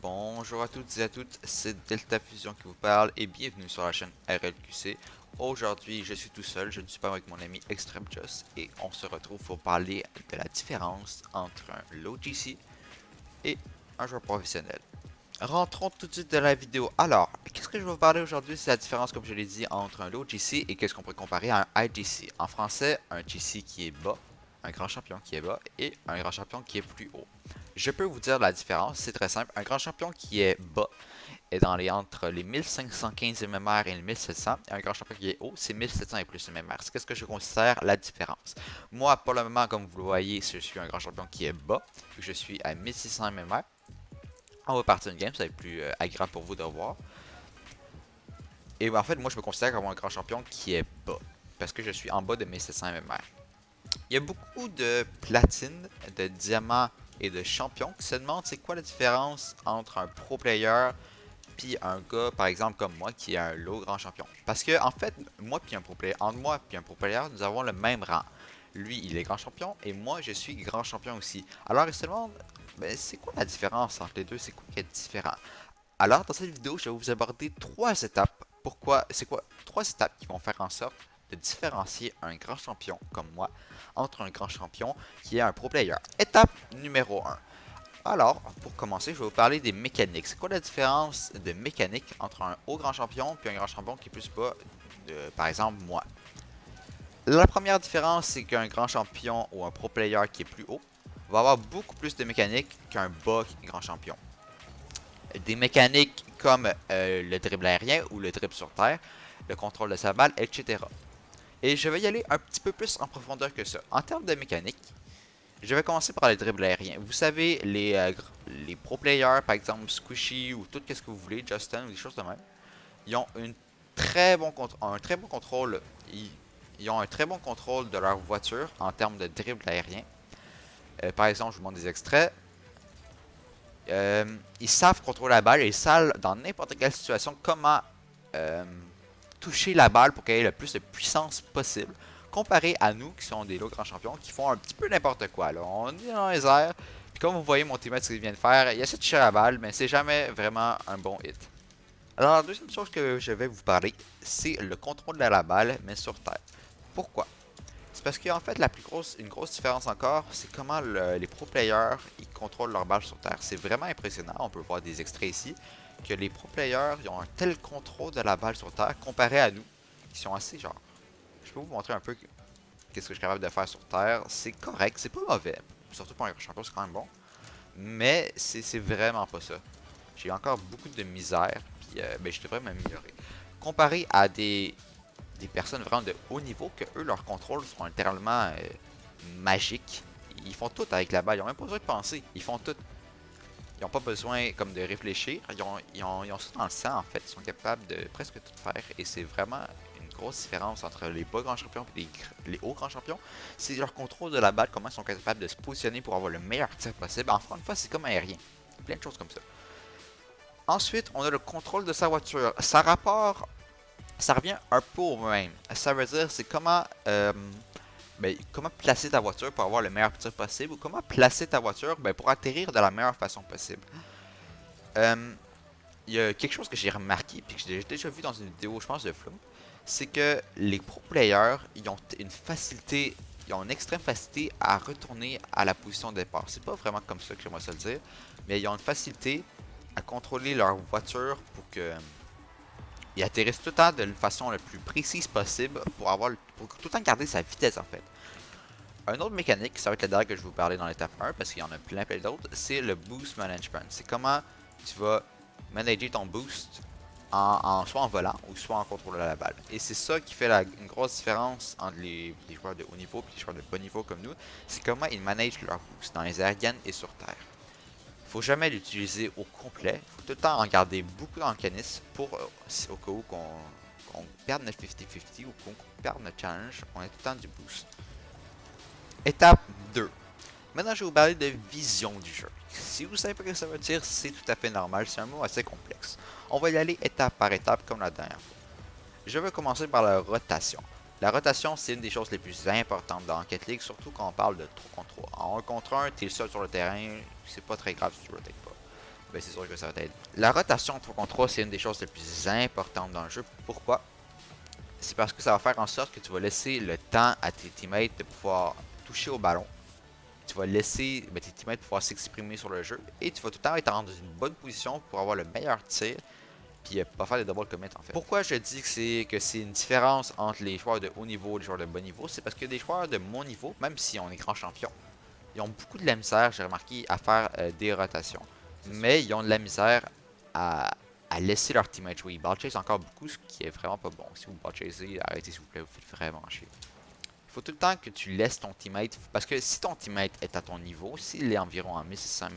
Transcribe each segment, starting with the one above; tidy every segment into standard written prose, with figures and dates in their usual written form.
Bonjour à toutes et à toutes, c'est Delta Fusion qui vous parle et bienvenue sur la chaîne RLQC. Aujourd'hui, je suis tout seul, je ne suis pas avec mon ami Extreme Joss et on se retrouve pour parler de la différence entre un low GC et un joueur professionnel. Rentrons tout de suite dans la vidéo. Alors, qu'est-ce que je vais vous parler aujourd'hui? C'est la différence, comme je l'ai dit, entre un low GC et qu'est-ce qu'on pourrait comparer à un high GC. En français, un GC qui est bas, un grand champion qui est bas et un grand champion qui est plus haut. Je peux vous dire la différence, c'est très simple. Un grand champion qui est bas est entre les 1515 MMR et les 1700. Et un grand champion qui est haut, c'est 1700 et plus MMR. C'est ce que je considère la différence. Moi, pour le moment, comme vous le voyez, je suis un grand champion qui est bas. Je suis à 1600 MMR. On va partir une game, ça va être plus agréable pour vous de voir. Et en fait, moi, je me considère comme un grand champion qui est bas. Parce que je suis en bas de 1700 MMR. Il y a beaucoup de platine, de diamants et de champions qui se demandent c'est quoi la différence entre un pro player puis un gars par exemple comme moi qui est un low grand champion. Parce que en fait, moi puis un pro player, entre moi puis un pro player, nous avons le même rang. Lui, il est grand champion et moi je suis grand champion aussi. Alors il se demande ben, c'est quoi la différence entre les deux, c'est quoi qui est différent. Alors dans cette vidéo, je vais vous aborder trois étapes. Pourquoi, c'est quoi trois étapes qui vont faire en sorte de différencier un grand champion comme moi entre un grand champion qui est un pro player. Étape numéro 1. Alors, pour commencer, je vais vous parler des mécaniques. C'est quoi la différence de mécanique entre un haut grand champion et un grand champion qui est plus bas, par exemple moi? La première différence, c'est qu'un grand champion ou un pro player qui est plus haut va avoir beaucoup plus de mécaniques qu'un bas grand champion. Des mécaniques comme le dribble aérien ou le dribble sur terre, le contrôle de sa balle, etc. Et je vais y aller un petit peu plus en profondeur que ça. En termes de mécanique, je vais commencer par les dribbles aériens. Vous savez, les pro players, par exemple Squishy ou tout ce que vous voulez, Justin ou des choses de même, ils ont un très bon contrôle. Ils ont un très bon contrôle de leur voiture en termes de dribble aérien. Par exemple, je vous montre des extraits. Ils savent contrôler la balle et ils savent dans n'importe quelle situation comment toucher la balle pour qu'elle ait le plus de puissance possible. Comparé à nous qui sont des lots grands champions qui font un petit peu n'importe quoi. Là. On est dans les airs. Puis comme vous voyez mon teammate ce qu'il vient de faire, il essaie de toucher la balle, mais c'est jamais vraiment un bon hit. Alors la deuxième chose que je vais vous parler, c'est le contrôle de la balle, mais sur terre. Pourquoi? C'est parce qu'en fait, une grosse différence encore, c'est comment les pro players ils contrôlent leur balle sur terre. C'est vraiment impressionnant. On peut voir des extraits ici que les pro players ils ont un tel contrôle de la balle sur terre comparé à nous, qui sont assez genre. Je peux vous montrer un peu qu'est-ce que je suis capable de faire sur terre. C'est correct, c'est pas mauvais. Surtout pour un champion, c'est quand même bon. Mais c'est vraiment pas ça. J'ai encore beaucoup de misère, puis ben, je devrais m'améliorer. Comparé à des personnes vraiment de haut niveau, que eux, leurs contrôles sont littéralement magiques. Ils font tout avec la balle, ils n'ont même pas besoin de penser, ils font tout. Ils n'ont pas besoin comme de réfléchir, ils ont ça dans le sang en fait, ils sont capables de presque tout faire et c'est vraiment une grosse différence entre les bas grands champions et les hauts grands champions. C'est leur contrôle de la balle, comment ils sont capables de se positionner pour avoir le meilleur tir possible. Encore une fois, c'est comme aérien, plein de choses comme ça. Ensuite, on a le contrôle de sa voiture. Ça revient un peu au même. Ça veut dire c'est comment placer ta voiture pour avoir le meilleur tir possible ou comment placer ta voiture pour atterrir de la meilleure façon possible. Il y a quelque chose que j'ai remarqué puis que j'ai déjà vu dans une vidéo, je pense, de Flume, c'est que les pro players, ils ont une extrême facilité à retourner à la position de départ. C'est pas vraiment comme ça que j'aimerais ça le dire, mais ils ont une facilité à contrôler leur voiture pour que ils atterrissent tout le temps de la façon la plus précise possible pour tout le temps garder sa vitesse en fait. Un autre mécanique, ça va être la dernière que je vais vous parler dans l'étape 1 parce qu'il y en a plein d'autres, c'est le boost management. C'est comment tu vas manager ton boost soit en volant ou soit en contrôlant la balle. Et c'est ça qui fait une grosse différence entre les joueurs de haut niveau et les joueurs de bas niveau comme nous. C'est comment ils managent leur boost dans les aériennes et sur terre. Faut jamais l'utiliser au complet. Faut tout le temps en garder beaucoup dans le canis pour au cas où qu'on perde notre 50-50 ou qu'on perde notre challenge, on a tout le temps du boost. Étape 2. Maintenant, je vais vous parler de vision du jeu. Si vous savez pas ce que ça veut dire, c'est tout à fait normal. C'est un mot assez complexe. On va y aller étape par étape comme la dernière fois. Je vais commencer par la rotation. La rotation, c'est une des choses les plus importantes dans Rocket League, surtout quand on parle de 3 contre 3. En 1 contre 1, t'es le seul sur le terrain, c'est pas très grave si tu rotates pas. ben c'est sûr que ça va t'aider. La rotation en 3 contre 3, c'est une des choses les plus importantes dans le jeu. Pourquoi? C'est parce que ça va faire en sorte que tu vas laisser le temps à tes teammates de pouvoir toucher au ballon. Tu vas laisser tes teammates pouvoir s'exprimer sur le jeu. Et tu vas tout le temps être dans une bonne position pour avoir le meilleur tir. Puis pas faire des double commits en fait. Pourquoi je dis que c'est une différence entre les joueurs de haut niveau et les joueurs de bas niveau? C'est parce que des joueurs de mon niveau, même si on est grand champion, ils ont beaucoup de la misère, j'ai remarqué, à faire des rotations. Mais ils ont de la misère à, à laisser leur teammate jouer. Ils ball chase encore beaucoup, ce qui est vraiment pas bon. Si vous ball chasez, arrêtez s'il vous plaît, vous faites vraiment chier. Il faut tout le temps que tu laisses ton teammate, parce que si ton teammate est à ton niveau, s'il est environ en 1600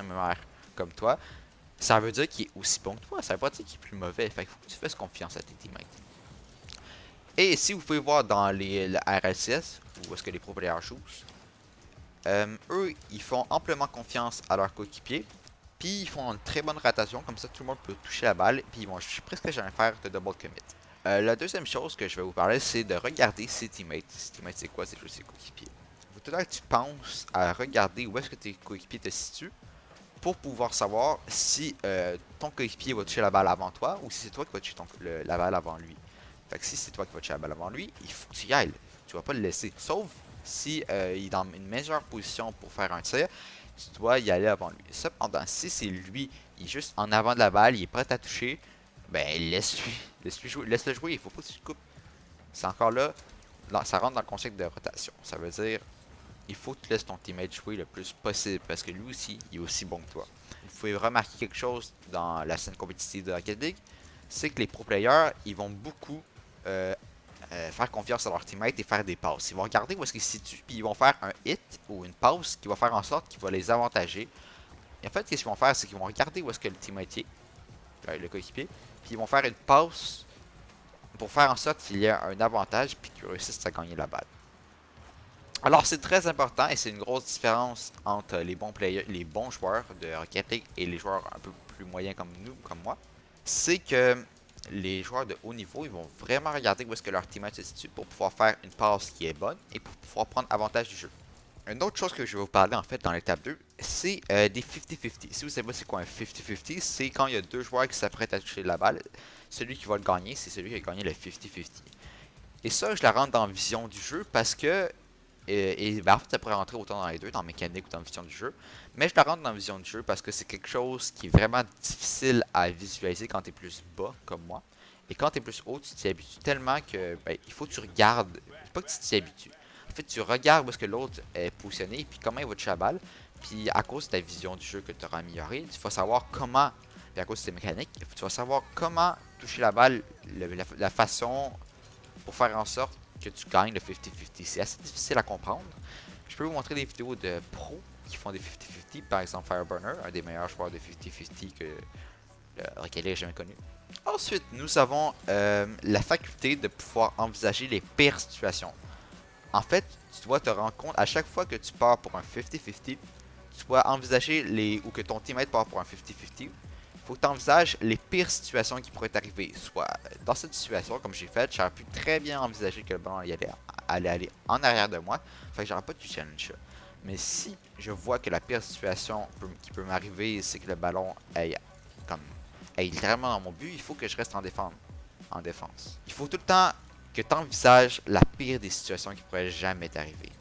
MR comme toi, ça veut dire qu'il est aussi bon que toi, ça veut pas dire qu'il est plus mauvais, fait qu'il faut que tu fasses confiance à tes teammates. Et si vous pouvez voir dans le RLCS, où est-ce que les pro players jouent, eux, ils font amplement confiance à leurs coéquipiers, puis ils font une très bonne rotation, comme ça tout le monde peut toucher la balle, puis ils vont presque jamais faire de double commit. La deuxième chose que je vais vous parler, c'est de regarder ses teammates. Ses teammates, c'est quoi? C'est juste ses coéquipiers. Il faut tout à que tu penses à regarder où est-ce que tes coéquipiers te situent, pour pouvoir savoir si ton coéquipier va toucher la balle avant toi ou si c'est toi qui vas toucher la balle avant lui. Fait que si c'est toi qui vas toucher la balle avant lui, il faut que tu y ailles. Tu vas pas le laisser. Sauf si il est dans une meilleure position pour faire un tir, tu dois y aller avant lui. Cependant, si c'est lui, il est juste en avant de la balle, il est prêt à toucher, ben laisse-lui. Laisse-le jouer. Laisse-le jouer, il faut pas que tu le coupes. C'est encore là, ça rentre dans le concept de rotation. Ça veut dire il faut que tu laisses ton teammate jouer le plus possible parce que lui aussi, il est aussi bon que toi. Vous pouvez remarquer quelque chose dans la scène compétitive de Rocket League, c'est que les pro players, ils vont beaucoup faire confiance à leur teammate et faire des passes. Ils vont regarder où est-ce qu'ils se situent, puis ils vont faire un hit ou une passe qui va faire en sorte qu'il va les avantager. Et en fait, ce qu'ils vont faire, c'est qu'ils vont regarder où est-ce que le teammate est, le coéquipier, puis ils vont faire une passe pour faire en sorte qu'il y ait un avantage puis qu'ils réussissent à gagner la balle. Alors c'est très important et c'est une grosse différence entre les bons players, les bons joueurs de Rocket League et les joueurs un peu plus moyens comme nous, comme moi. C'est que les joueurs de haut niveau, ils vont vraiment regarder où est-ce que leur teammate se situe pour pouvoir faire une passe qui est bonne et pour pouvoir prendre avantage du jeu. Une autre chose que je vais vous parler en fait dans l'étape 2, c'est des 50-50. Si vous savez pas c'est quoi un 50-50, c'est quand il y a deux joueurs qui s'apprêtent à toucher la balle. Celui qui va le gagner, c'est celui qui a gagné le 50-50. Et ça, je la rentre dans la vision du jeu parce que en fait, ça pourrait rentrer autant dans les deux, dans mécanique ou dans la vision du jeu. Mais je la rentre dans la vision du jeu parce que c'est quelque chose qui est vraiment difficile à visualiser quand tu es plus bas, comme moi. Et quand tu es plus haut, tu t'y habitues tellement que il faut que tu regardes. C'est pas que tu t'y habitues. En fait, tu regardes où est-ce que l'autre est positionné, puis comment il va toucher la balle. Puis à cause de ta vision du jeu que tu auras améliorée, tu vas savoir comment, puis à cause de tes mécaniques, tu vas savoir comment toucher la balle, la façon pour faire en sorte que tu gagnes le 50-50. C'est assez difficile à comprendre. Je peux vous montrer des vidéos de pros qui font des 50-50. Par exemple, Fireburner, un des meilleurs joueurs de 50-50 que Rocket League a jamais connu. Ensuite, nous avons la faculté de pouvoir envisager les pires situations. En fait, tu dois te rendre compte à chaque fois que tu pars pour un 50-50, tu dois envisager ou que ton teammate part pour un 50-50. Faut que tu envisages les pires situations qui pourraient t'arriver. Soit dans cette situation, comme j'ai fait, j'aurais pu très bien envisager que le ballon allait aller en arrière de moi. Fait que j'aurais pas de challenge ça. Mais si je vois que la pire situation qui peut m'arriver, c'est que le ballon aille littéralement dans mon but, il faut que je reste en défense. Il faut tout le temps que tu envisages la pire des situations qui pourraient jamais t'arriver.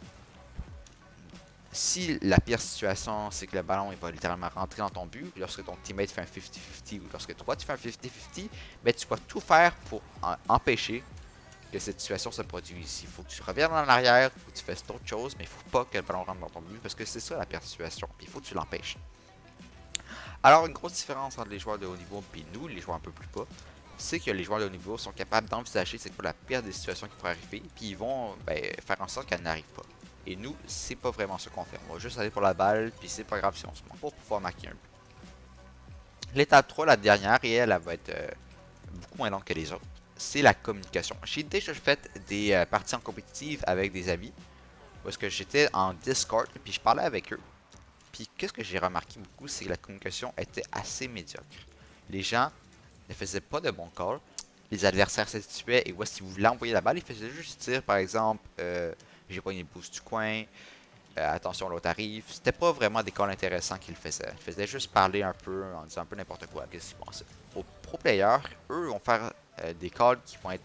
Si la pire situation, c'est que le ballon il va littéralement rentrer dans ton but, lorsque ton teammate fait un 50-50 ou lorsque toi tu fais un 50-50, ben tu vas tout faire pour empêcher que cette situation se produise. Il faut que tu reviennes en arrière, il faut que tu fasses d'autres choses, mais il faut pas que le ballon rentre dans ton but parce que c'est ça la pire situation. Puis il faut que tu l'empêches. Alors une grosse différence entre les joueurs de haut niveau et nous, les joueurs un peu plus bas, c'est que les joueurs de haut niveau sont capables d'envisager c'est quoi la pire des situations qui pourraient arriver, puis ils vont faire en sorte qu'elles n'arrivent pas. Et nous, c'est pas vraiment ce qu'on fait. On va juste aller pour la balle, puis c'est pas grave si on se ment pour pouvoir marquer un but. L'étape 3, la dernière, et elle va être beaucoup moins longue que les autres, c'est la communication. J'ai déjà fait des parties en compétitive avec des amis, parce que j'étais en Discord, puis je parlais avec eux. Puis qu'est-ce que j'ai remarqué beaucoup, c'est que la communication était assez médiocre. Les gens ne faisaient pas de bons calls. Les adversaires se situaient et où est-ce qu'ils voulaient envoyer la balle, ils faisaient juste dire, par exemple, j'ai pogné le boost du coin. attention l'autre arrive. C'était pas vraiment des calls intéressants qu'il faisait. Il faisait juste parler un peu en disant un peu n'importe quoi, qu'est-ce qu'il pensait. Aux pro players, eux vont faire des calls qui vont être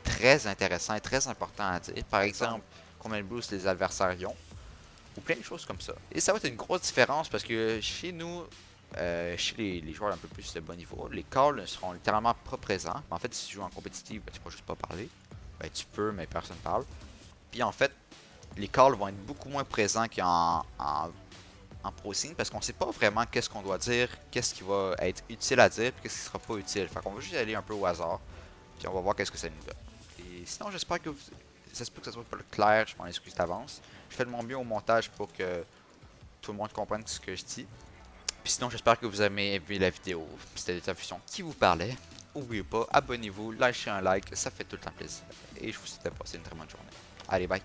très intéressants et très importants à dire. Par exemple, combien de boosts les adversaires ont, ou plein de choses comme ça. Et ça va être une grosse différence parce que chez nous, chez les joueurs un peu plus de bon niveau, les calls ne seront littéralement pas présents. En fait, si tu joues en compétitif, ben, tu peux juste pas parler. Ben, tu peux, mais personne parle. Puis en fait, les calls vont être beaucoup moins présents en pro scene parce qu'on sait pas vraiment qu'est-ce qu'on doit dire, qu'est-ce qui va être utile à dire, puis qu'est-ce qui sera pas utile. Fait qu'on va juste aller un peu au hasard, puis on va voir qu'est-ce que ça nous donne. Et sinon, j'espère que ça se peut que ça soit pas clair, je m'en excuse d'avance. Je fais de mon mieux au montage pour que tout le monde comprenne ce que je dis. Puis sinon, j'espère que vous avez aimé la vidéo. C'était des infusions qui vous parlaient. N'oubliez pas, abonnez-vous, lâchez un like, ça fait tout le temps plaisir. Et je vous souhaite de passer une très bonne journée. Allez, bye!